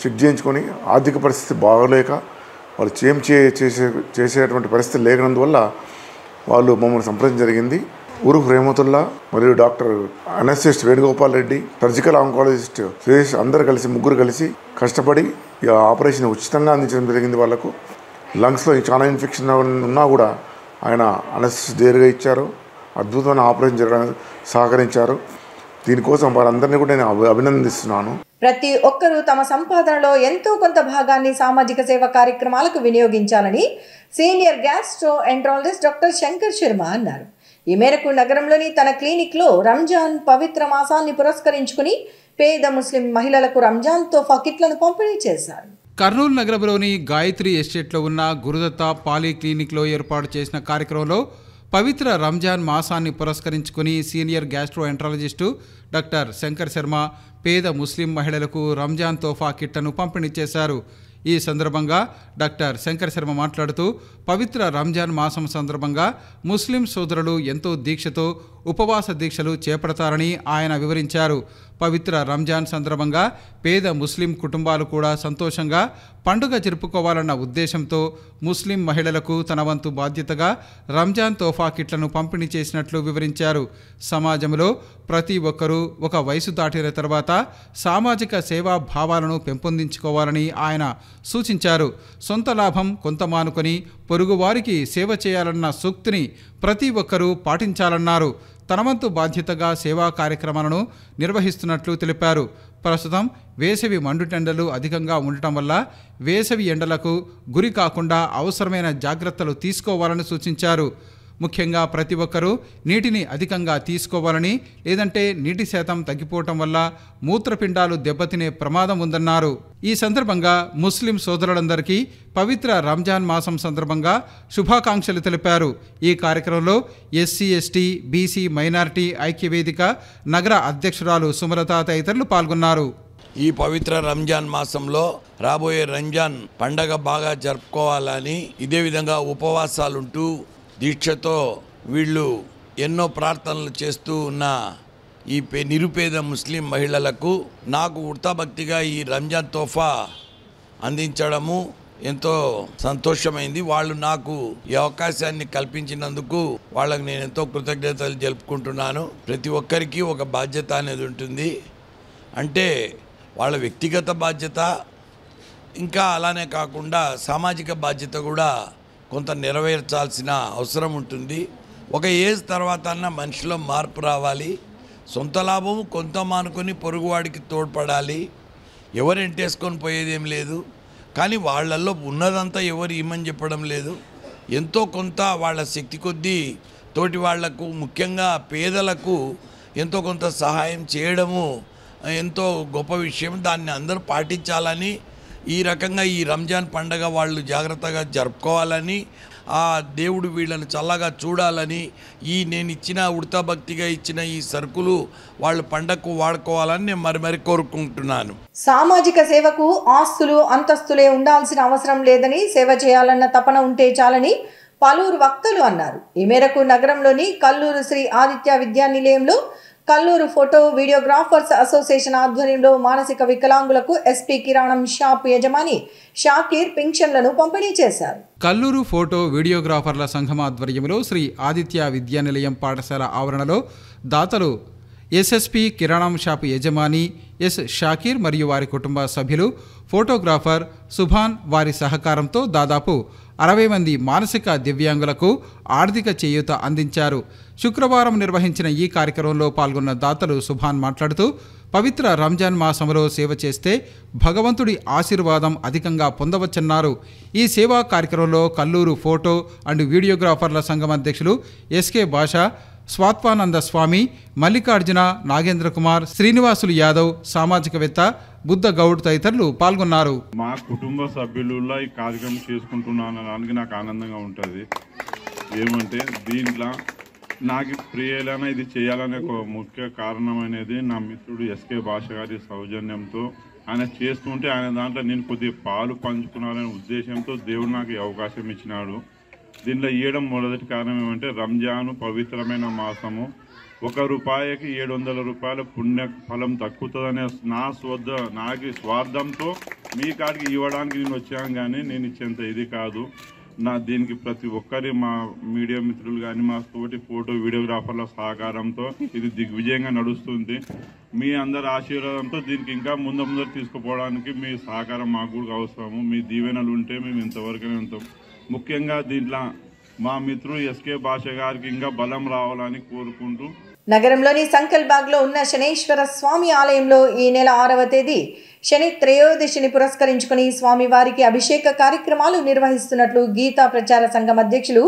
[SPEAKER 9] చెక్ చేయించుకొని ఆర్థిక పరిస్థితి బాగోలేక వాళ్ళు చేసేటువంటి పరిస్థితి లేనందువల్ల వాళ్ళు మమ్మల్ని సంప్రదించడం జరిగింది. ఉరుఫ్ రెహమతుల్లా మరియు doctor anaesthetist Venugopal Reddy, surgical oncologist Suresh, అందరు కలిసి ముగ్గురు కలిసి కష్టపడి ఈ ఆపరేషన్ ఉచితంగా అందించడం జరిగింది. వాళ్ళకు లంగ్స్లో చాలా ఇన్ఫెక్షన్ ఉన్నా కూడా ఆయన అనస్థిస్ట్ దేరుగా ఇచ్చారు. అద్భుతమైన ఆపరేషన్ జరగడానికి సహకరించారు. దీనికోసం వారందరినీ కూడా నేను అభినందిస్తున్నాను.
[SPEAKER 1] ప్రతి ఒక్కరూ తమ సంపాదనలో ఎంతో కొంత భాగాన్ని సామాజిక సేవ కార్యక్రమాలకు వినియోగించాలని senior gastroenterologist doctor Shankar Sharma అన్నారు. ఈ మేరకు నగరంలోని తన క్లినిక్లో రంజాన్ పవిత్ర మాసాన్ని పురస్కరించుకుని పేద ముస్లిం మహిళలకు రంజాన్ తోఫా కిట్లను పంపిణీ చేశారు.
[SPEAKER 2] కర్నూలు నగరంలోని గాయత్రి ఎస్టేట్లో ఉన్న గురుదత్త పాలీ క్లినిక్లో ఏర్పాటు చేసిన కార్యక్రమంలో పవిత్ర రంజాన్ మాసాన్ని పురస్కరించుకుని senior gastro enterologist doctor Shankar Sharma పేద ముస్లిం మహిళలకు రంజాన్ తోఫా కిట్లను పంపిణీ చేశారు. ఈ సందర్భంగా డాక్టర్ శంకర్ శర్మ మాట్లాడుతూ, పవిత్ర రంజాన్ మాసం సందర్భంగా ముస్లిం సోదరులు ఎంతో దీక్షతో ఉపవాస దీక్షలు చేపడతారని ఆయన వివరించారు. పవిత్ర రంజాన్ సందర్భంగా పేద ముస్లిం కుటుంబాలు కూడా సంతోషంగా పండుగ జరుపుకోవాలన్న ఉద్దేశంతో ముస్లిం మహిళలకు తన వంతు బాధ్యతగా రంజాన్ తోఫా కిట్లను పంపిణీ చేసినట్లు వివరించారు. సమాజంలో ప్రతి ఒక్కరూ ఒక వయసు దాటిన తర్వాత సామాజిక సేవా భావాలను పెంపొందించుకోవాలని ఆయన సూచించారు. సొంత లాభం కొంత మానుకొని పొరుగువారికి సేవ చేయాలన్న సూక్తిని ప్రతి ఒక్కరూ పాటించాలన్నారు. తన వంతు బాధ్యతగా సేవా కార్యక్రమాలను నిర్వహిస్తున్నట్లు తెలిపారు. ప్రస్తుతం వేసవి మండుటెండలు అధికంగా ఉండటం వల్ల వేసవి ఎండలకు గురి కాకుండా అవసరమైన జాగ్రత్తలు తీసుకోవాలని సూచించారు. ముఖ్యంగా ప్రతి ఒక్కరూ నీటిని అధికంగా తీసుకోవాలని, లేదంటే నీటి శాతం తగ్గిపోవటం వల్ల మూత్రపిండాలు దెబ్బతినే ప్రమాదం ఉందన్నారు. ఈ సందర్భంగా ముస్లిం సోదరులందరికీ పవిత్ర రంజాన్ మాసం సందర్భంగా శుభాకాంక్షలు తెలిపారు. ఈ కార్యక్రమంలో ఎస్సీ, ఎస్టీ, బీసీ, మైనారిటీ ఐక్యవేదిక నగర అధ్యక్షురాలు సుమలత తదితరులు పాల్గొన్నారు.
[SPEAKER 15] ఈ పవిత్ర రంజాన్ మాసంలో రాబోయే రంజాన్ పండగ బాగా జరుపుకోవాలని, ఇదే విధంగా ఉపవాసాలుంటూ దీక్షతో వీళ్ళు ఎన్నో ప్రార్థనలు చేస్తూ ఉన్న ఈ నిరుపేద ముస్లిం మహిళలకు నాకు ఉడతాభక్తిగా ఈ రంజాన్ తోఫా అందించడము ఎంతో సంతోషమైంది. వాళ్ళు నాకు ఈ అవకాశాన్ని కల్పించినందుకు వాళ్ళకి నేను ఎంతో కృతజ్ఞతలు జరుపుకుంటున్నాను. ప్రతి ఒక్కరికి ఒక బాధ్యత అనేది ఉంటుంది. అంటే వాళ్ళ వ్యక్తిగత బాధ్యత, ఇంకా అలానే కాకుండా సామాజిక బాధ్యత కూడా కొంత నెరవేర్చాల్సిన అవసరం ఉంటుంది. ఒక ఏజ్ తర్వాత అన్న మనిషిలో మార్పు రావాలి. సొంత లాభం కొంత మానుకొని పొరుగువాడికి తోడ్పడాలి. ఎవరు ఎంటేసుకొని పోయేదేం లేదు. కానీ వాళ్ళల్లో ఉన్నదంతా ఎవరు ఇమ్మని చెప్పడం లేదు. ఎంతో కొంత వాళ్ళ శక్తి కొద్దీ తోటి వాళ్లకు, ముఖ్యంగా పేదలకు ఎంతో కొంత సహాయం చేయడము ఎంతో గొప్ప విషయం. దాన్ని అందరూ పాటించాలని, ఈ రకంగా ఈ రంజాన్ పండగ వాళ్ళు జాగ్రత్తగా జరుపుకోవాలని, ఆ దేవుడు వీళ్ళని చల్లగా చూడాలని, నేను ఇచ్చిన ఉడతాభక్తిగా ఇచ్చిన ఈ సరుకులు వాళ్ళు పండగకు వాడుకోవాలని నేను మరి కోరుకుంటున్నాను.
[SPEAKER 1] సామాజిక సేవకు ఆస్తులు, అంతస్తులే ఉండాల్సిన అవసరం లేదని, సేవ చేయాలన్న తపన ఉంటే చాలని పలువురు వక్తలు అన్నారు. ఈ మేరకు నగరంలోని కల్లూరు శ్రీ ఆదిత్య విద్యానిలయంలో కల్లూరు ఫోటో వీడియోగ్రాఫర్స్ అసోసియేషన్ ఆధ్వర్యంలో మానసిక వికలాంగులకు ఎస్పీ కిరాణం షాప్ యజమాని షాకీర్ పింఛన్లను పంపిణీ చేశారు.
[SPEAKER 2] కల్లూరు ఫోటో వీడియోగ్రాఫర్ల సంఘం ఆధ్వర్యంలో శ్రీ ఆదిత్య విద్యానిలయం పాఠశాల ఆవరణలో దాతలు ఎస్ఎస్పీ కిరాణం షాప్ యజమాని ఎస్ షాకీర్ మరియు వారి కుటుంబ సభ్యులు, ఫోటోగ్రాఫర్ సుభాన్ వారి సహకారంతో దాదాపు 60 మంది మానసిక దివ్యాంగులకు ఆర్థిక చేయూత అందించారు. శుక్రవారం నిర్వహించిన ఈ కార్యక్రమంలో పాల్గొన్న దాతలు సుభాన్ మాట్లాడుతూ, పవిత్ర రంజాన్ మాసంలో సేవ చేస్తే భగవంతుడి ఆశీర్వాదం అధికంగా పొందవచ్చన్నారు. ఈ సేవా కార్యక్రమంలో కల్లూరు ఫోటో అండ్ వీడియోగ్రాఫర్ల సంఘం అధ్యక్షులు ఎస్కే భాషా, స్వాత్వానంద స్వామి, మల్లికార్జున, నాగేంద్ర కుమార్, శ్రీనివాసులు యాదవ్, సామాజికవేత్త బుద్ధ గౌడ్ తదితరులు పాల్గొన్నారు.
[SPEAKER 16] మా కుటుంబ సభ్యులలో ఈ కార్యక్రమం చేసుకుంటున్నానడానికి నాకు ఆనందంగా ఉంటుంది. ఏమంటే దీంట్లో నాకు ప్రియులైన ఇది చేయాలనే ఒక ముఖ్య కారణం అనేది నా మిత్రుడు ఎస్కే భాష గారి సౌజన్యంతో ఆయన చేస్తుంటే ఆయన దాంట్లో నేను కొద్దిగా పాలు పంచుకున్నాలనే ఉద్దేశంతో దేవుడు నాకు ఈ అవకాశం ఇచ్చినాడు. దీంట్లో ఇవ్వడం మొదటి కారణం ఏమంటే రంజాను పవిత్రమైన మాసము, ₹1కి 700 రూపాయల పుణ్య ఫలం దక్కుతుందనే నాకు స్వార్థంతో మీ కాడికి ఇవ్వడానికి నేను వచ్చాను. కానీ నేను ఇచ్చేంత ఇది కాదు. దీనికి ప్రతి ఒక్కరి మా మీడియా మిత్రులు కానీ మా తోటి ఫోటో వీడియోగ్రాఫర్ల సహకారంతో ఇది దిగ్విజయంగా నడుస్తుంది. మీ అందరి ఆశీర్వాదంతో దీనికి ఇంకా ముందర తీసుకుపోవడానికి మీ సహకారం మాకు కూడా అవసరము. మీ దీవెనలు ఉంటే మేము ఇంతవరకునే ఉంటాం. ముఖ్యంగా దీంట్లో మా మిత్రుడు ఎస్కే భాష గారికి ఇంకా బలం రావాలని కోరుకుంటూ,
[SPEAKER 1] నగరంలోని సంకల్ బాగ్లో ఉన్న శనేశ్వర స్వామి ఆలయంలో ఈ నెల 6వ తేదీ శని త్రయోదశిని పురస్కరించుకుని స్వామి వారికి అభిషేక కార్యక్రమాలు నిర్వహిస్తున్నట్లు గీతా ప్రచార సంఘం అధ్యక్షులు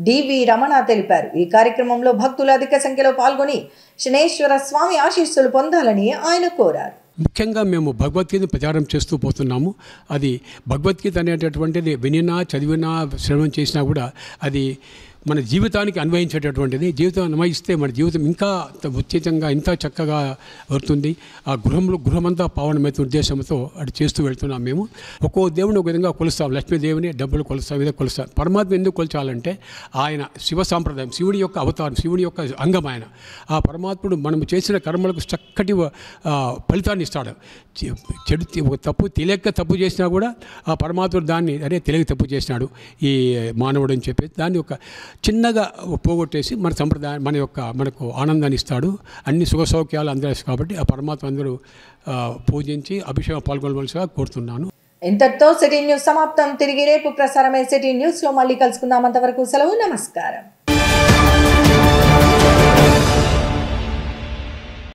[SPEAKER 1] డివి రమణ తెలిపారు. ఈ కార్యక్రమంలో భక్తులు అధిక సంఖ్యలో పాల్గొని శనేశ్వర స్వామి ఆశీస్సులు పొందాలని ఆయన కోరారు.
[SPEAKER 17] ముఖ్యంగా మేము భగవద్గీతను ప్రచారం చేస్తూ పోతున్నాము. అది భగవద్గీత అనేటటువంటిది వినినా, చదివినా, శ్రవణం చేసినా కూడా అది మన జీవితానికి అన్వయించేటటువంటిది. జీవితం అన్వయిస్తే మన జీవితం ఇంకా ఉచితంగా ఇంకా చక్కగా అవుతుంది. ఆ గృహమంతా పావనమైతే ఉద్దేశంతో అది చేస్తూ వెళ్తున్నాం. మేము ఒక్కో దేవుని ఒక విధంగా కొలుస్తాం. లక్ష్మీదేవిని డబ్బులు కొలుస్తాం, ఇదే కొలుస్తాం. పరమాత్మ ఎందుకు కొలచాలంటే ఆయన శివ సాంప్రదాయం, శివుడి యొక్క అవతారం, శివుడి యొక్క అంగం ఆయన. ఆ పరమాత్ముడు మనం చేసిన కర్మలకు చక్కటి ఫలితాన్ని ఇస్తాడు. తప్పు తెలియక తప్పు చేసినా కూడా ఆ పరమాత్ముడు దాన్ని తెలియక తప్పు చేసినాడు ఈ మానవుడు అని చెప్పి దాన్ని ఒక చిన్నగా పోగొట్టేసి మన సంప్రదాయం మనకు ఆనందాన్ని ఇస్తాడు. అన్ని సుఖ సౌఖ్యాలు అందరూ కాబట్టి ఆ పరమాత్మ అందరూ పూజించి అభిషేకం పాల్గొనవలసిగా కోరుతున్నాను.
[SPEAKER 1] ఇంతటితో సిటీ న్యూస్ సమాప్తం. తిరిగి రేపు ప్రసారమయ్యే సిటీ న్యూస్లో మళ్ళీ కలుసుకుందాం. అంతవరకు సెలవు, నమస్కారం.